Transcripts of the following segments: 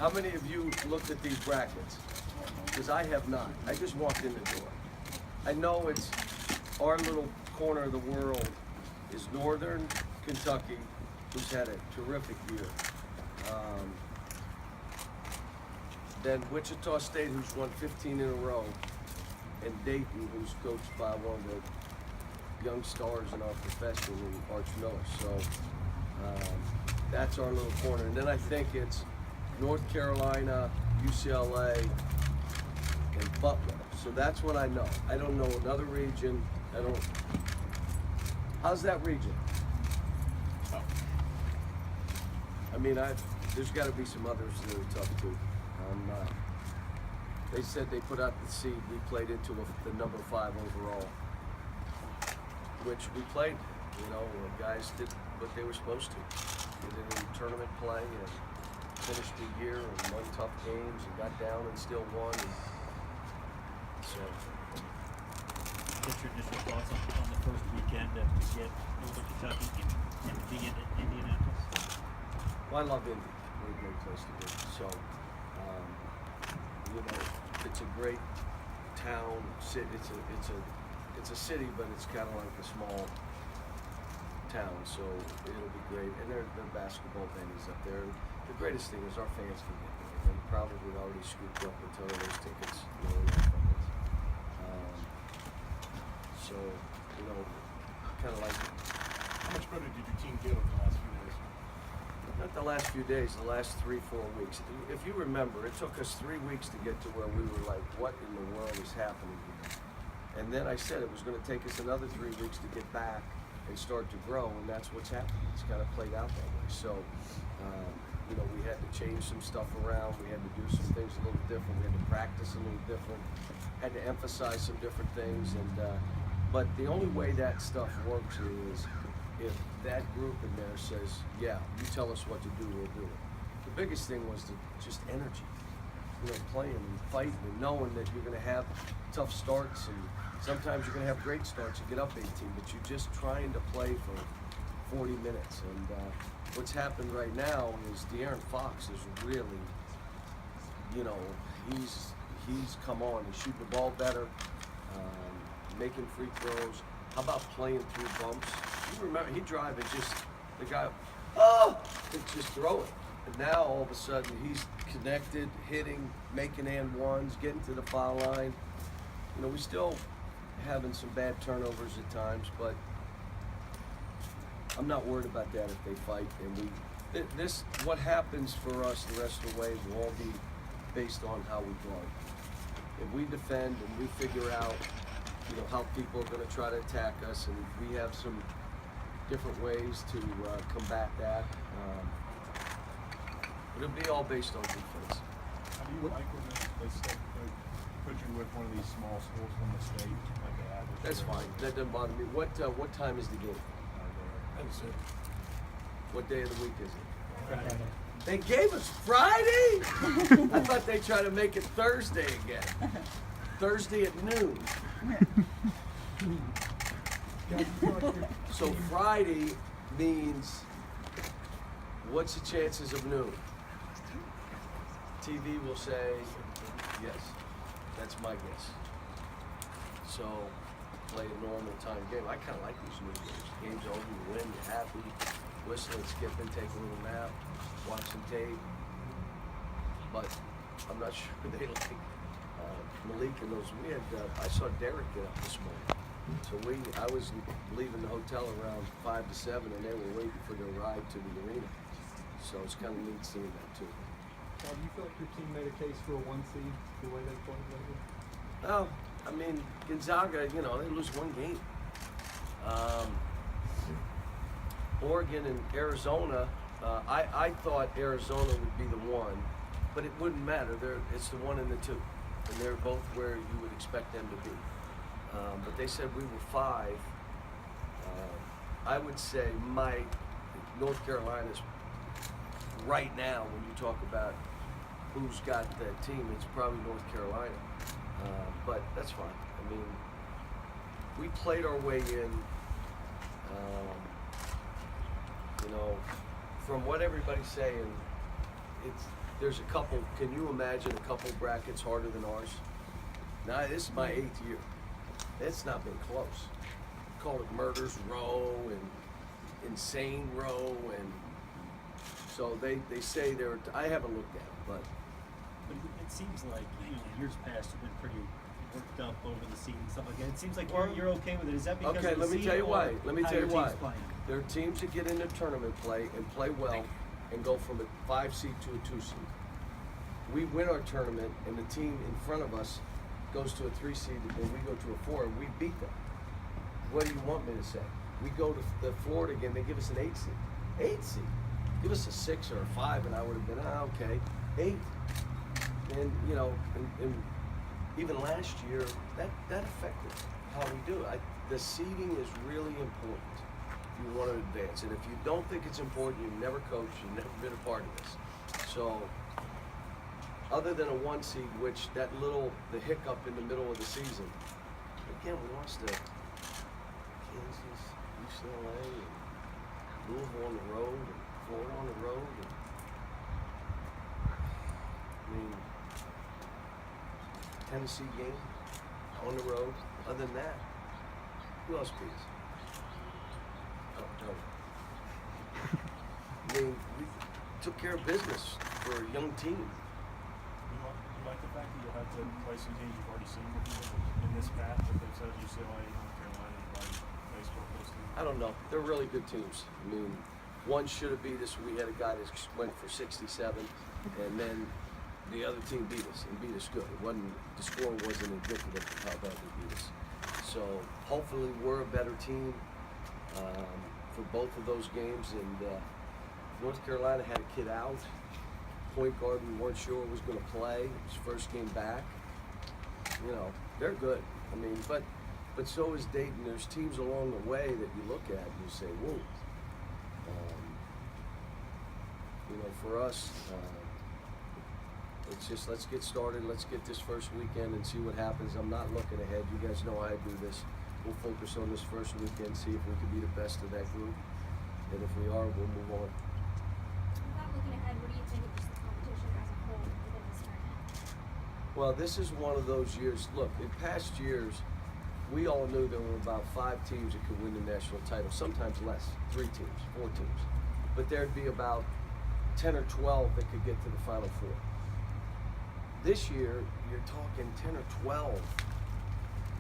How many of you looked at these brackets? Because I have not. I just walked in the door. I know it's our little corner of the world is Northern Kentucky, who's had a terrific year. Then Wichita State, who's won 15 in a row, and Dayton, who's coached by one of the young stars in our profession, in Arch Miller. So that's our little corner. And then I think it's North Carolina, UCLA, and Butler. So that's what I know. I don't know another region. How's that region? I mean, there's got to be some others that are tough too. They said they put out the seed. We played into the number 5 overall, which we played. You know, guys did what they were supposed to. Did it in tournament play and finished the year and won tough games and got down and still won. And so. What's your initial thoughts on the first weekend to get Northern Kentucky and being in Indianapolis? Well, I love Indy. What a great place to be. So, you know, it's a great town. It's a city, but it's kind of like a small town. So it'll be great. And there are basketball venues up there. And the greatest thing is our fans can get there. They probably already scooped up until those tickets. You know, so, you know, kind of like it. How much better did your team get over the last few days? Not the last few days, the last 3-4 weeks. If you remember, it took us 3 weeks to get to where we were like, what in the world is happening here? And then I said it was going to take us another 3 weeks to get back and start to grow, and that's what's happened. It's kind of played out that way. So, you know, we had to change some stuff around. We had to do some things a little different. We had to practice a little different. Had to emphasize some different things. And but the only way that stuff works is if that group in there says, yeah, you tell us what to do, we'll do it. The biggest thing was just energy. You know, playing and fighting and knowing that you're going to have tough starts and sometimes you're going to have great starts. You get up 18, but you're just trying to play for 40 minutes. And what's happened right now is De'Aaron Fox is really, you know, he's come on. He's shooting the ball better, making free throws. How about playing through bumps? You remember, he'd drive and just, the guy, and just throw it. And now all of a sudden he's connected, hitting, making and ones, getting to the foul line. You know, we still having some bad turnovers at times, but I'm not worried about that if they fight. And what happens for us the rest of the way will all be based on how we guard. If we defend and we figure out, you know, how people are going to try to attack us, and we have some different ways to combat that. It'll be all based on defense. How do you like when they put you with one of these small schools from the state like they have? That's fine. That doesn't bother me. What time is the game? What day of the week is it? Friday. They gave us Friday? I thought they tried to make it Thursday again. Thursday at noon. So Friday means, what's the chances of noon? TV will say yes. That's my guess. So play a normal time game. I kind of like these new games. Games over, you win, you're happy, whistling, skipping, take a little nap, watch some tape. But I'm not sure they like Malik and those. We had I saw Derek get up this morning. So I was leaving the hotel around 5 to 7, and they were waiting for their ride to the arena. So it's kind of neat seeing that too. Do you feel like your team made a case for a 1 seed the way they played lately? Well, I mean, Gonzaga, you know, they lose one game. Oregon and Arizona, I thought Arizona would be the one, but it wouldn't matter. It's the 1 and the 2, and they're both where you would expect them to be. But they said we were 5. I would say North Carolina's right now, when you talk about who's got that team, it's probably North Carolina. But that's fine. I mean, we played our way in, you know, from what everybody's saying, there's a couple, can you imagine a couple brackets harder than ours? Now, this is my 8th year. It's not been close. Call it Murders Row and Insane Row, and so they say they're, I haven't looked at it, but But it seems like, you know, in years past, you've been pretty worked up over the seed and stuff like that. It seems like Well, you're okay with it. Is that because okay, of the let me seed tell you or why. Let me how tell you your why. team's playing? There are teams that get into tournament play and play well and go from a 5 seed to a 2 seed. We win our tournament and the team in front of us goes to a 3 seed and we go to a 4 and we beat them. What do you want me to say? We go to the Florida game, they give us an 8 seed. 8 seed. Give us a 6 or a 5 and I would have been, okay, 8. And, you know, and even last year, that affected how we do it. The seeding is really important if you want to advance. And if you don't think it's important, you've never coached, you've never been a part of this. So, other than a 1 seed, which the hiccup in the middle of the season, again, we lost to Kansas, UCLA, and Louisville on the road, and Florida on the road. And, I mean, Tennessee game on the road. Other than that, who else beat us? Oh, no. I mean, we took care of business for a young team. You like the fact that you'll have to play some teams you've already seen in this path, but they've said UCLA, North Carolina, you've already faced both those teams? I don't know. They're really good teams. I mean, one should have beat us. We had a guy that went for 67, and then the other team beat us and beat us good. It wasn't, the score wasn't indicative of how bad they beat us. So hopefully we're a better team for both of those games. And North Carolina had a kid out. Point guard we weren't sure was going to play. His first game back. You know, they're good. I mean, but so is Dayton. There's teams along the way that you look at and you say, whoa. You know, for us, it's just let's get started. Let's get this first weekend and see what happens. I'm not looking ahead. You guys know I do this. We'll focus on this first weekend, see if we can be the best of that group. And if we are, we'll move on. Without looking ahead, what do you think of just the competition as a whole within this tournament? Well, this is one of those years. Look, in past years, we all knew there were about 5 teams that could win the national title, sometimes less, 3 teams, 4 teams. But there'd be about 10 or 12 that could get to the Final Four. This year, you're talking 10 or 12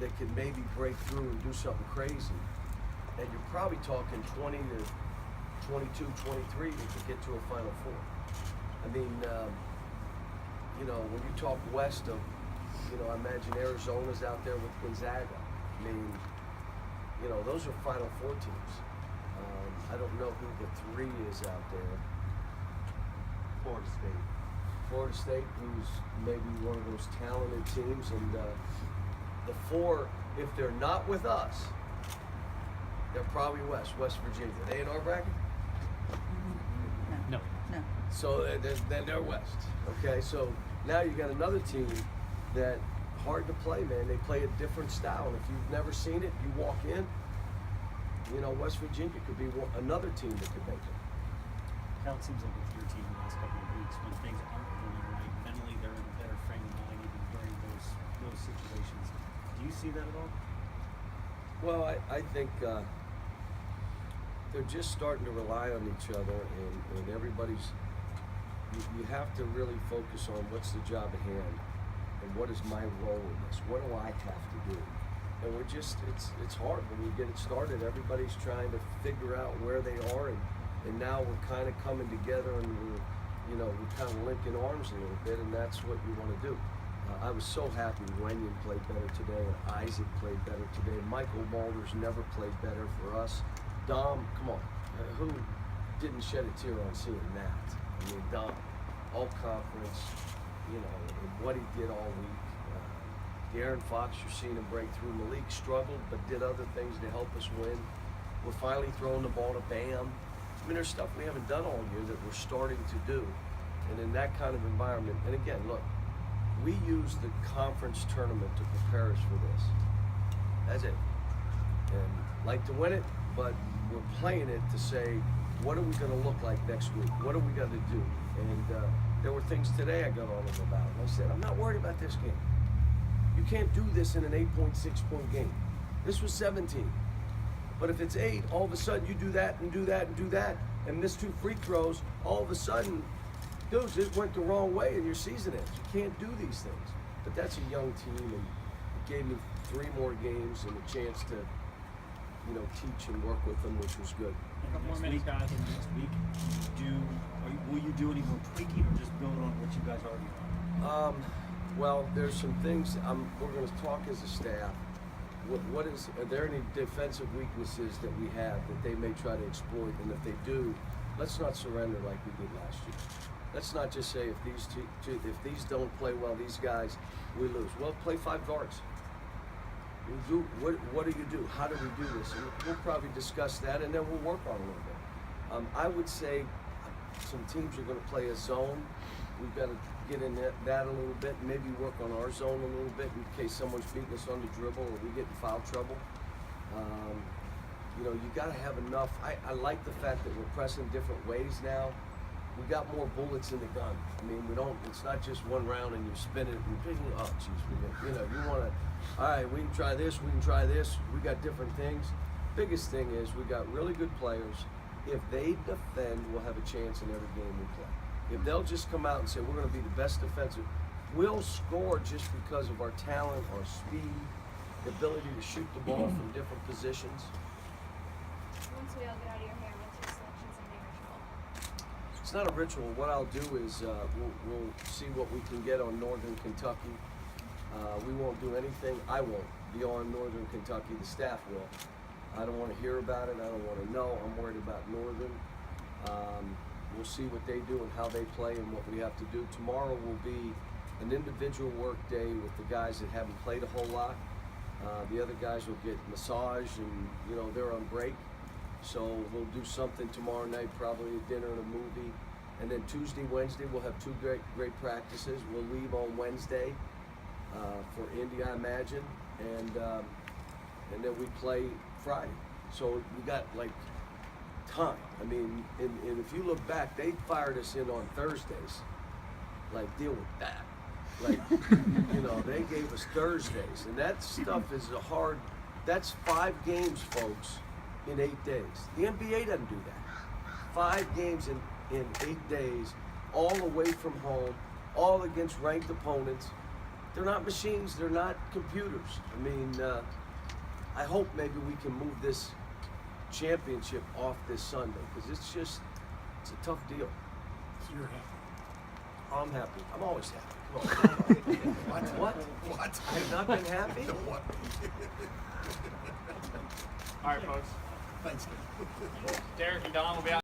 that could maybe break through and do something crazy. And you're probably talking 20 to 22, 23 that could get to a Final Four. I mean, you know, when you talk west of, you know, I imagine Arizona's out there with Gonzaga. I mean, you know, those are Final Four teams. I don't know who the 3 is out there. Florida State. Florida State, who's maybe one of those talented teams, and the 4, if they're not with us, they're probably West Virginia. Are they in our bracket? No. So then they're West. Okay, so now you got another team that hard to play, man. They play a different style, and if you've never seen it, you walk in. You know, West Virginia could be another team that could make it. Cal, it seems like with your team the last couple of weeks, when things aren't going right, mentally they're in a better frame of mind even during those situations. Do you see that at all? Well, I think they're just starting to rely on each other, and everybody's. You have to really focus on what's the job at hand, and what is my role in this? What do I have to do? And we're just, it's hard when you get it started. Everybody's trying to figure out where they are, and now we're kind of coming together, and we're kind of linking arms a little bit, and that's what you want to do. I was so happy Wenyon played better today, and Isaac played better today. Michael Balders never played better for us. Dom, come on, who didn't shed a tear on seeing that? I mean, Dom, all conference, you know, and what he did all week. De'Aaron Fox, you're seeing him break through. Malik struggled, but did other things to help us win. We're finally throwing the ball to Bam. I mean, there's stuff we haven't done all year that we're starting to do. And in that kind of environment, and again, look, we use the conference tournament to prepare us for this. That's it. And like to win it, but we're playing it to say, what are we going to look like next week? What are we going to do? And There were things today I got on them about, and I said, I'm not worried about this game. You can't do this in an 8.6-point game. This was 17. But if it's 8, all of a sudden you do that and do that and do that, and miss 2 free throws, all of a sudden, dudes, it went the wrong way and your season ends. You can't do these things. But that's a young team, and it gave me 3 more games and a chance to, teach and work with them, which was good. And next week, will you do any more tweaking or just build on what you guys already are? Well, there's some things we're going to talk as a staff. Are there any defensive weaknesses that we have that they may try to exploit? And if they do, let's not surrender like we did last year. Let's not just say if these don't play well, these guys, we lose. Well, play 5 guards. What do you do? How do we do this? And we'll probably discuss that, and then we'll work on it a little bit. I would say some teams are going to play a zone. We've got to get in that a little bit, and maybe work on our zone a little bit in case someone's beating us on the dribble or we get in foul trouble. You got to have enough. I like the fact that we're pressing different ways now. We got more bullets in the gun. I mean, it's not just one round and you spin it and you want to, all right, we can try this, we can try this. We got different things. Biggest thing is we got really good players. If they defend, we'll have a chance in every game we play. If they'll just come out and say, we're going to be the best defensive, we'll score just because of our talent, our speed, the ability to shoot the ball from different positions. Once we all get out of your hair, what's your selection Sunday ritual? It's not a ritual. What I'll do is we'll see what we can get on Northern Kentucky. We won't do anything. I won't be on Northern Kentucky. The staff will. I don't want to hear about it. I don't want to know. I'm worried about Northern. We'll see what they do and how they play and what we have to do. Tomorrow will be an individual work day with the guys that haven't played a whole lot. The other guys will get massage and they're on break. So we'll do something tomorrow night, probably a dinner and a movie. And then Tuesday, Wednesday, we'll have 2 great practices. We'll leave on Wednesday for Indy, I imagine. And then we play Friday. So we got time. I mean, and if you look back, they fired us in on Thursdays. Deal with that. They gave us Thursdays. And that stuff is that's 5 games, folks, in 8 days. The NBA doesn't do that. 5 games in 8 days, all away from home, all against ranked opponents. They're not machines, they're not computers. I mean, I hope maybe we can move this championship off this Sunday, because it's a tough deal. So you're happy? I'm happy. I'm always happy. Come on. What? I have not been happy? What? All right, folks. Thanks. Derek and Don will be out.